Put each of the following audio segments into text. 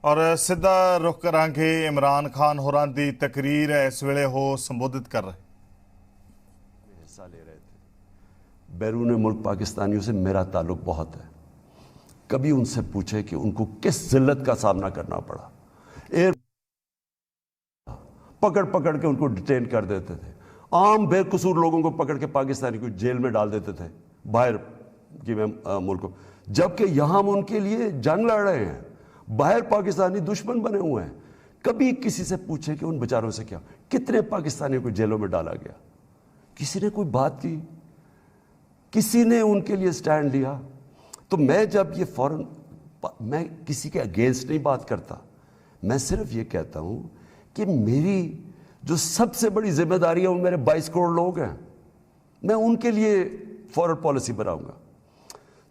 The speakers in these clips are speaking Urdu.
اور سیدھا رخ کرانگے عمران خان ہوراں دی تقریر اس ویلے ہو سمبودت کر رہے حصہ لے رہے تھے۔ بیرون ملک پاکستانیوں سے میرا تعلق بہت ہے، کبھی ان سے پوچھے کہ ان کو کس ذلت کا سامنا کرنا پڑا۔ ایئر پکڑ پکڑ کے ان کو ڈیٹین کر دیتے تھے، عام بے قصور لوگوں کو پکڑ کے پاکستانی کو جیل میں ڈال دیتے تھے باہر کی ملکوں، جبکہ یہاں ہم ان کے لیے جنگ لڑ رہے ہیں، باہر پاکستانی دشمن بنے ہوئے ہیں۔ کبھی کسی سے پوچھے کہ ان بیچاروں سے کیا، کتنے پاکستانیوں کو جیلوں میں ڈالا گیا، کسی نے کوئی بات کی، کسی نے ان کے لیے سٹینڈ لیا؟ تو میں جب یہ فوراً، میں کسی کے اگینسٹ نہیں بات کرتا، میں صرف یہ کہتا ہوں کہ میری جو سب سے بڑی ذمہ داری ہے وہ میرے 22 کروڑ لوگ ہیں، میں ان کے لیے فورن پالیسی بناؤں گا۔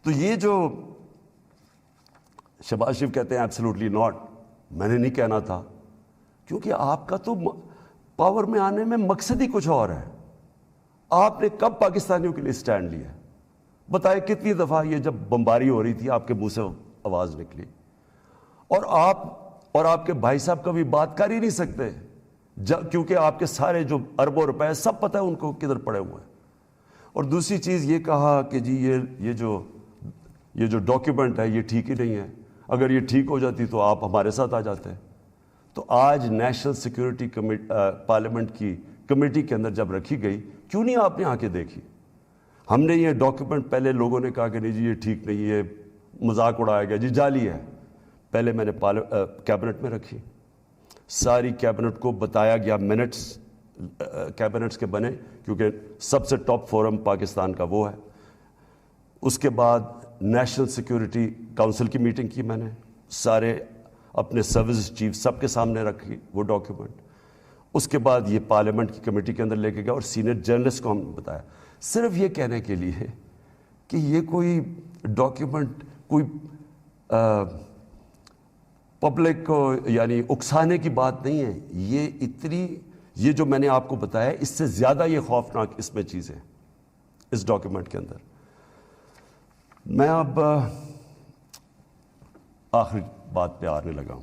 تو یہ جو شہباز شریف کہتے ہیں ایبسلیوٹلی ناٹ، میں نے نہیں کہنا تھا، کیونکہ آپ کا تو پاور میں آنے میں مقصد ہی کچھ اور ہے۔ آپ نے کب پاکستانیوں کے لیے سٹینڈ لیا؟ بتائے کتنی دفعہ یہ جب بمباری ہو رہی تھی آپ کے منہ سے آواز نکلی، اور آپ کے بھائی صاحب کبھی بات کر ہی نہیں سکتے، کیونکہ آپ کے سارے جو اربوں روپے سب پتہ ہے ان کو کدھر پڑے ہوئے ہیں۔ اور دوسری چیز یہ کہا کہ جی یہ جو ڈاکیومنٹ ہے یہ ٹھیک ہی نہیں ہے، اگر یہ ٹھیک ہو جاتی تو آپ ہمارے ساتھ آ جاتے۔ تو آج نیشنل سیکیورٹی پارلیمنٹ کی کمیٹی کے اندر جب رکھی گئی، کیوں نہیں آپ نے آ کے دیکھی؟ ہم نے یہ ڈاکیومنٹ، پہلے لوگوں نے کہا کہ نہیں جی یہ ٹھیک نہیں، یہ مذاق اڑایا گیا، جی جعلی ہے۔ پہلے میں نے کیبنٹ میں رکھی، ساری کیبنٹ کو بتایا گیا، منٹس کیبنٹس کے بنے، کیونکہ سب سے ٹاپ فورم پاکستان کا وہ ہے۔ اس کے بعد نیشنل سیکیورٹی کونسل کی میٹنگ کی، میں نے سارے اپنے سروس چیف سب کے سامنے رکھی وہ ڈاکیومنٹ۔ اس کے بعد یہ پارلیمنٹ کی کمیٹی کے اندر لے کے گیا اور سینئر جرنلسٹ کو ہم نے بتایا، صرف یہ کہنے کے لیے کہ یہ کوئی ڈاکیومنٹ کوئی پبلک کو یعنی اکسانے کی بات نہیں ہے۔ یہ جو میں نے آپ کو بتایا اس سے زیادہ یہ خوفناک اس میں چیزیں اس ڈاکیومنٹ کے اندر۔ میں اب آخری بات پہ آنے لگا ہوں،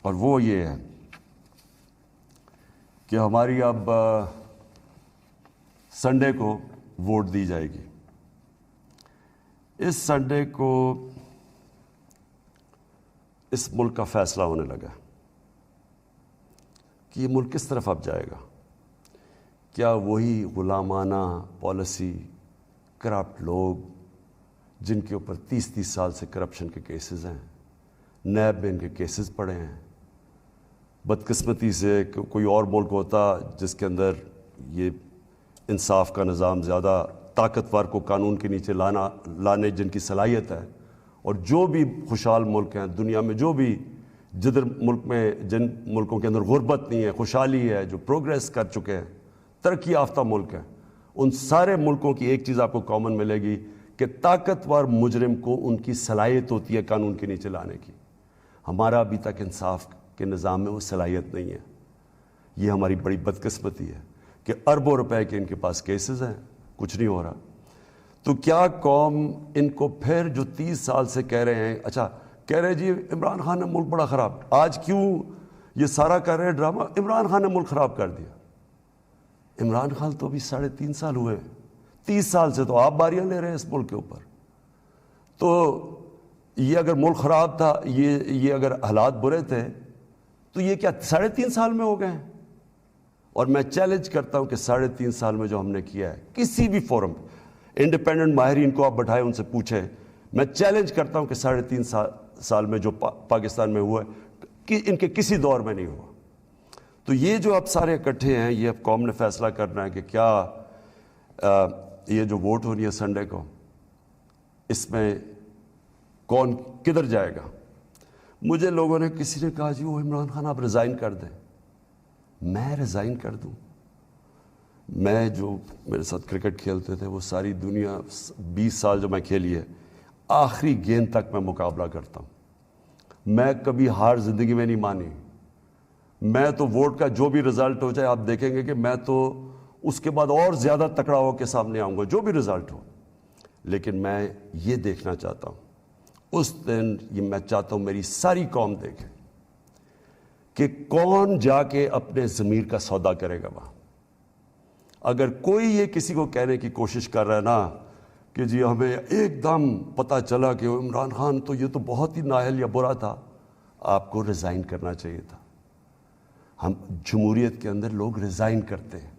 اور وہ یہ ہے کہ ہماری اب سنڈے کو ووٹ دی جائے گی۔ اس سنڈے کو اس ملک کا فیصلہ ہونے لگا کہ یہ ملک کس طرف اب جائے گا۔ کیا وہی غلامانہ پالیسی، کرپٹ لوگ جن کے اوپر 30 سال سے کرپشن کے کیسز ہیں، نیب میں ان کے کیسز پڑے ہیں، بدقسمتی سے کوئی اور ملک ہوتا جس کے اندر یہ انصاف کا نظام زیادہ طاقتور کو قانون کے نیچے لانے جن کی صلاحیت ہے، اور جو بھی خوشحال ملک ہیں دنیا میں، جو بھی جن ملکوں کے اندر غربت نہیں ہے، خوشحالی ہے، جو پروگریس کر چکے ہیں، ترقی یافتہ ملک ہیں، ان سارے ملکوں کی ایک چیز آپ کو کامن ملے گی کہ طاقتور مجرم کو ان کی صلاحیت ہوتی ہے قانون کے نیچے لانے کی۔ ہمارا ابھی تک انصاف کے نظام میں وہ صلاحیت نہیں ہے۔ یہ ہماری بڑی بدقسمتی ہے کہ اربوں روپے کے ان کے پاس کیسز ہیں، کچھ نہیں ہو رہا۔ تو کیا قوم ان کو پھر جو 30 سال سے کہہ رہے ہیں، اچھا کہہ رہے جی عمران خان نے ملک بڑا خراب، آج کیوں یہ سارا کر رہے ڈرامہ؟ عمران خان نے ملک خراب کر دیا۔ عمران خان تو ابھی 3.5 سال ہوئے، 30 سال سے تو آپ باریاں لے رہے ہیں اس ملک کے اوپر۔ تو یہ اگر ملک خراب تھا، یہ اگر حالات برے تھے، تو یہ کیا 3.5 سال میں ہو گئے ہیں؟ اور میں چیلنج کرتا ہوں کہ 3.5 سال میں جو ہم نے کیا ہے، کسی بھی فورم، انڈیپینڈنٹ ماہرین کو آپ بٹھائیں، ان سے پوچھیں، میں چیلنج کرتا ہوں کہ 3.5 سال میں جو پاکستان میں ہوا ہے کہ ان کے کسی دور میں نہیں ہوا۔ تو یہ جو اب سارے اکٹھے ہیں، یہ اب قوم نے فیصلہ کرنا ہے کہ کیا یہ جو ووٹ ہو رہی ہے سنڈے کو، اس میں کون کدھر جائے گا۔ مجھے لوگوں نے، کسی نے کہا جی وہ عمران خان آپ ریزائن کر دیں۔ میں ریزائن کر دوں؟ میں جو میرے ساتھ کرکٹ کھیلتے تھے وہ ساری دنیا 20 سال جو میں کھیلی ہے، آخری گیند تک میں مقابلہ کرتا ہوں، میں کبھی ہار زندگی میں نہیں مانی۔ میں تو ووٹ کا جو بھی رزلٹ ہو جائے، آپ دیکھیں گے کہ میں تو اس کے بعد اور زیادہ تکڑا ہو کے سامنے آؤں گا، جو بھی رزلٹ ہو۔ لیکن میں یہ دیکھنا چاہتا ہوں اس دن، یہ میں چاہتا ہوں میری ساری قوم دیکھے کہ کون جا کے اپنے ضمیر کا سودا کرے گا وہاں. اگر کوئی یہ کسی کو کہنے کی کوشش کر رہا ہے نا کہ جی ہمیں ایک دم پتہ چلا کہ عمران خان تو یہ تو بہت ہی نااہل یا برا تھا، آپ کو ریزائن کرنا چاہیے تھا. ہم جمہوریت کے اندر لوگ ریزائن کرتے ہیں.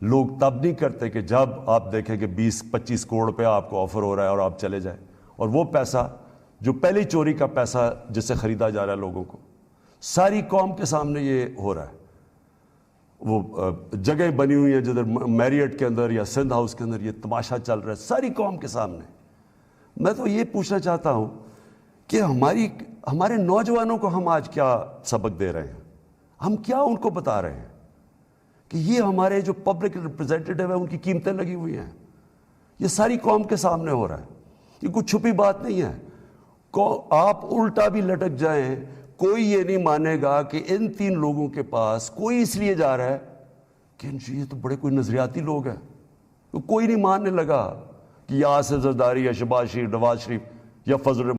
لوگ تب نہیں کرتے کہ جب آپ دیکھیں کہ 20-25 کروڑ روپے آپ کو آفر ہو رہا ہے اور آپ چلے جائیں، اور وہ پیسہ جو پہلی چوری کا پیسہ جس سے خریدا جا رہا ہے لوگوں کو، ساری قوم کے سامنے یہ ہو رہا ہے. وہ جگہیں بنی ہوئی ہیں جدھر میریٹ کے اندر یا سندھ ہاؤس کے اندر یہ تماشا چل رہا ہے ساری قوم کے سامنے. میں تو یہ پوچھنا چاہتا ہوں کہ ہمارے نوجوانوں کو ہم آج کیا سبق دے رہے ہیں؟ ہم کیا ان کو بتا رہے ہیں کہ یہ ہمارے جو پبلک ریپرزینٹیٹیو ہیں ان کی قیمتیں لگی ہوئی ہیں؟ یہ ساری قوم کے سامنے ہو رہا ہے. یہ کوئی چھپی بات نہیں ہے. آپ الٹا بھی لٹک جائیں، کوئی یہ نہیں مانے گا کہ ان 3 لوگوں کے پاس کوئی اس لیے جا رہا ہے کہ یہ تو بڑے کوئی نظریاتی لوگ ہیں. کوئی نہیں ماننے لگا کہ یہ آصف زرداری یا شہباز شریف، نواز شریف یا فضل